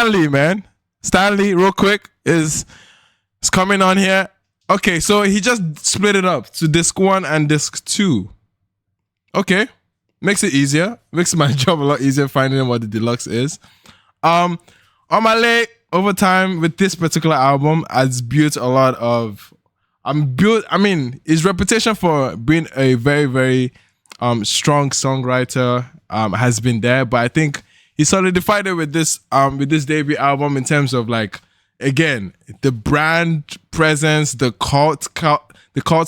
Stanley, man. Stanley, real quick, is coming on here. Okay, so he just split it up to disc 1 and disc 2. Okay. Makes it easier. Makes my job a lot easier finding what the deluxe is. Omah over time with this particular album has built a lot of his reputation for being a very, very strong songwriter has been there, but I think he solidified it with this debut album in terms of like, again, the brand presence, the cult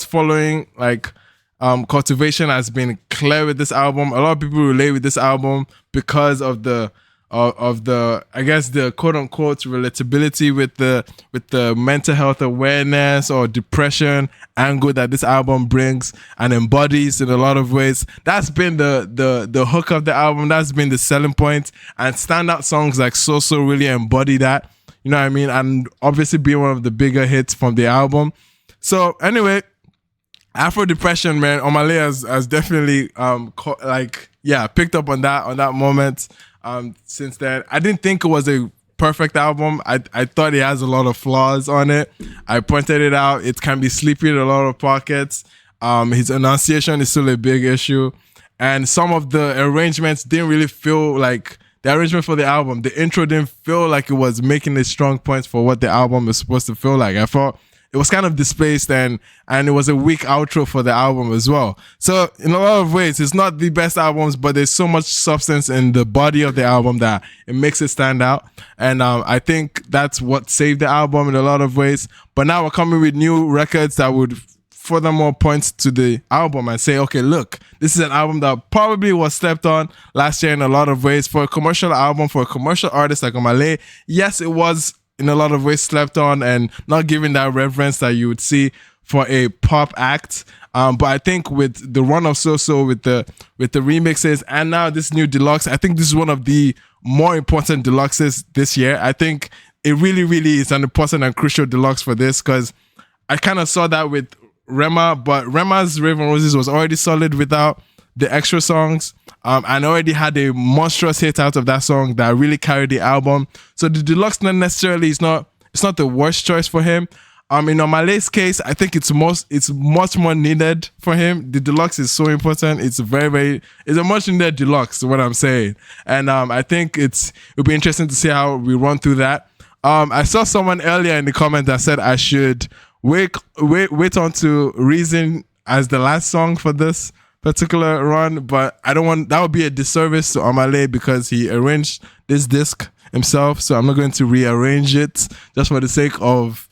following, like cultivation has been clear with this album. A lot of people relate with this album because of the I guess the quote unquote relatability with the mental health awareness or depression angle that this album brings and embodies in a lot of ways. That's been the hook of the album. That's been the selling point, and standout songs like So really embody that. You know what I mean? And obviously being one of the bigger hits from the album. So anyway, Afro Depression, man, Omah has definitely picked up on that moment. Since then, I didn't think it was a perfect album. I thought it has a lot of flaws on it. I pointed it out. It can be sleepy in a lot of pockets. His enunciation is still a big issue, and some of the arrangements didn't really feel like the arrangement for the album. The intro didn't feel like it was making a strong point for what the album is supposed to feel like. I thought it was kind of displaced, and it was a weak outro for the album as well. So in a lot of ways, it's not the best albums, but there's so much substance in the body of the album that it makes it stand out. And I think that's what saved the album in a lot of ways. But now we're coming with new records that would furthermore point to the album and say, okay, look, this is an album that probably was slept on last year in a lot of ways. For a commercial album, for a commercial artist like Omah, yes, it was in a lot of ways slept on and not given that reverence that you would see for a pop act. But I think with the run of So with the remixes and now this new deluxe, I think this is one of the more important deluxes this year. I think it really, really is an important and crucial deluxe for this, because I kind of saw that with Rema, but Rema's Raven Roses was already solid without the extra songs. And already had a monstrous hit out of that song that really carried the album. So the deluxe not necessarily it's not the worst choice for him. In Omah's case, I think it's much more needed for him. The deluxe is so important. It's a much needed deluxe, is what I'm saying. And I think it'll be interesting to see how we run through that. I saw someone earlier in the comment that said I should wait on to Reason as the last song for this particular run, but I don't want that would be a disservice to Omah because he arranged this disc himself, so I'm not going to rearrange it just for the sake of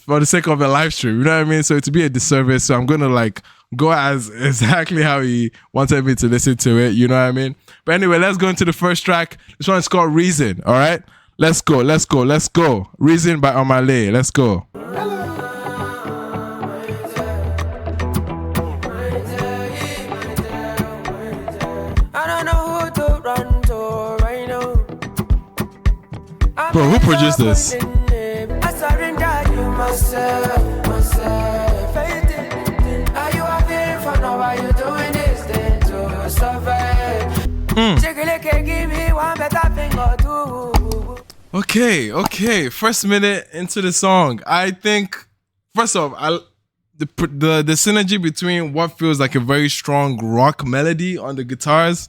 a live stream, you know what I mean? So it would be a disservice, so I'm gonna go as exactly how he wanted me to listen to it, you know what I mean? But anyway, let's go into the first track. This one is called Reason. All right, let's go. Reason by Omah. Let's go. Bro, who produced this? I surrender you myself. Are you having fun or are you doing this thing to survive? Give me one better thing or two. Okay. First minute into the song, I think first off, the synergy between what feels like a very strong rock melody on the guitars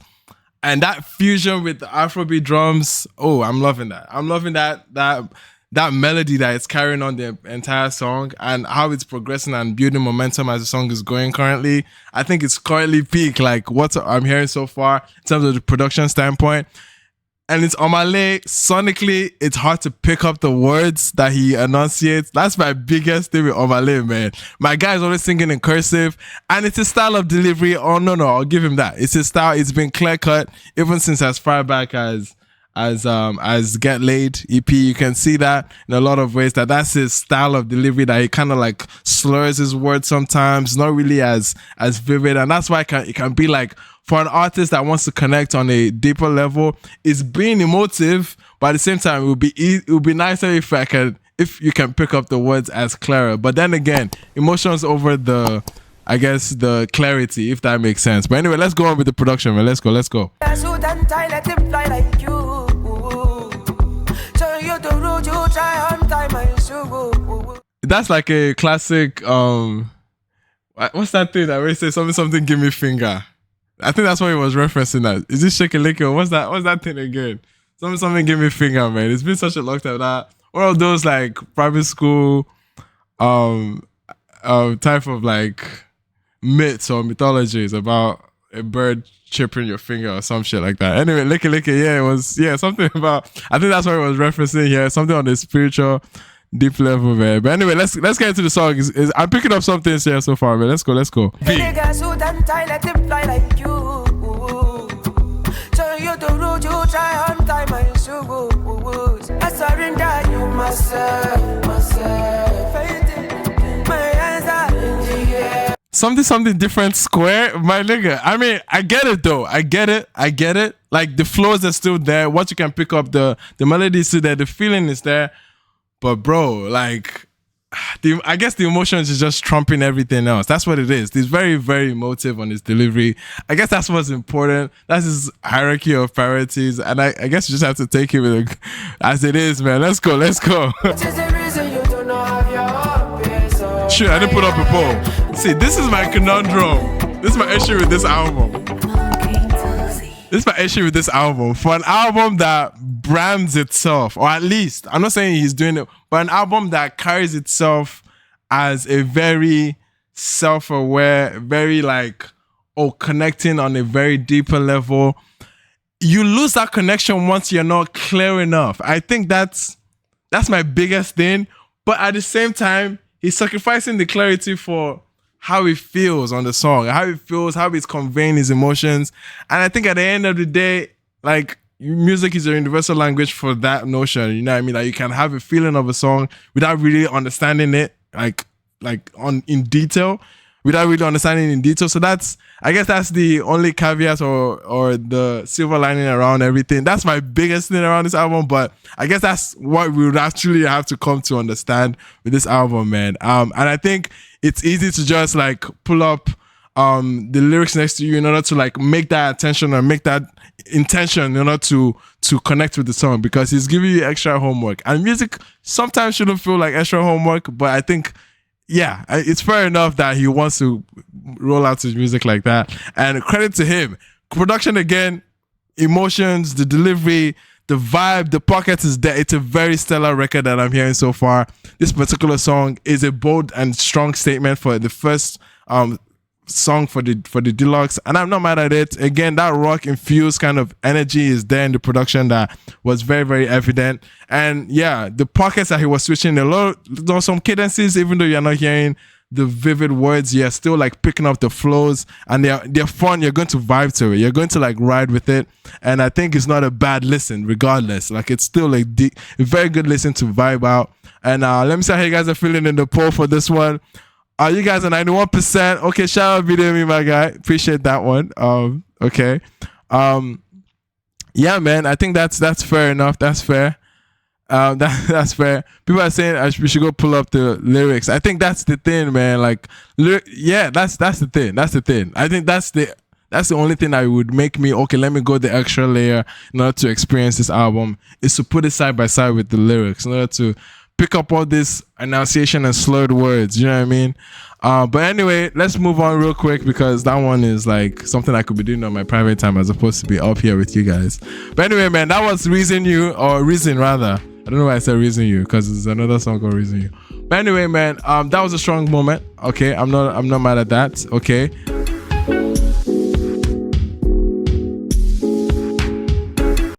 and that fusion with the Afrobeat drums, I'm loving that. I'm loving that melody that it's carrying on the entire song and how it's progressing and building momentum as the song is going currently. I think it's currently peak, like what I'm hearing so far in terms of the production standpoint. And it's Omah. Sonically, it's hard to pick up the words that he enunciates. That's my biggest thing with Omah, man. My guy is always singing in cursive, and it's his style of delivery. Oh no, I'll give him that. It's his style. It's been clear cut even since as far back as Get Laid EP. You can see that in a lot of ways that's his style of delivery, that he kind of like slurs his words sometimes, not really as vivid, and that's why it can be like, for an artist that wants to connect on a deeper level, it's being emotive, but at the same time, it would be nicer if you can pick up the words as clearer. But then again, emotions over the clarity, if that makes sense. But anyway, let's go on with the production, man. Let's go. So that's like a classic. What's that thing that we say something? Give me finger. I think that's what he was referencing. That is this shake a lick or what's that thing again? Something give me finger, man. It's been such a long time. That one of those like private school type of like myths or mythologies about a bird chipping your finger or some shit like that. Anyway, licky, yeah, it was something about. I think that's what it was referencing here. Something on the spiritual deep level, man. But anyway, let's get into the song. I'm picking up some things here so far, man. Let's go. B. Something different square, my nigga. I mean, I get it though. I get it. Like the flows are still there. What you can pick up, the melody is still there. The feeling is there. But bro, like, I guess the emotions is just trumping everything else. That's what it is. He's very, very emotive on his delivery. I guess that's what's important. That's his hierarchy of priorities. And I guess you just have to take it as it is, man. Let's go. Shit, I didn't put up a poll. See, this is my conundrum. This is my issue with this album. For an album that brands itself, or at least, I'm not saying he's doing it, but an album that carries itself as a very self-aware, very like, connecting on a very deeper level. You lose that connection once you're not clear enough. I think that's my biggest thing. But at the same time, he's sacrificing the clarity for how he feels on the song, how he's conveying his emotions. And I think at the end of the day, like, music is a universal language for that notion. You know what I mean? Like, you can have a feeling of a song without really understanding it, in detail. So I guess that's the only caveat or the silver lining around everything. That's my biggest thing around this album, but I guess that's what we would actually have to come to understand with this album, man. And I think it's easy to just like pull up the lyrics next to you in order to like make that attention or make that intention in order to connect with the song, because he's giving you extra homework. And music sometimes shouldn't feel like extra homework, but I think it's fair enough that he wants to roll out his music like that. And credit to him. Production again, emotions, the delivery, the vibe, the pocket is there. It's a very stellar record that I'm hearing so far. This particular song is a bold and strong statement for the first song for the deluxe, and I'm not mad at it. Again, that rock infused kind of energy is there in the production that was very, very evident. And yeah, the pockets that he was switching some cadences, even though you're not hearing the vivid words, you're still like picking up the flows, and they're fun. You're going to vibe to it. You're going to like ride with it. And I think it's not a bad listen regardless. Like, it's still like a very good listen to vibe out. And let me see how you guys are feeling in the poll for this one. You guys are 91%. Okay, shout out Video Me, my guy. Appreciate that one. Okay. Yeah, man. I think that's fair enough. That's fair. That's fair. People are saying we should go pull up the lyrics. I think that's the thing, man. Like, that's the thing. That's the thing. I think that's the only thing that would make me, okay, let me go the extra layer in order to experience this album, is to put it side by side with the lyrics in order to pick up all this enunciation and slurred words, you know what I mean? But anyway, let's move on real quick, because that one is like something I could be doing on my private time as opposed to be up here with you guys. But anyway, man, that was Reason rather. I don't know why I said Reason You, because there's another song called Reason You. But anyway, man, that was a strong moment. Okay, I'm not mad at that. Okay.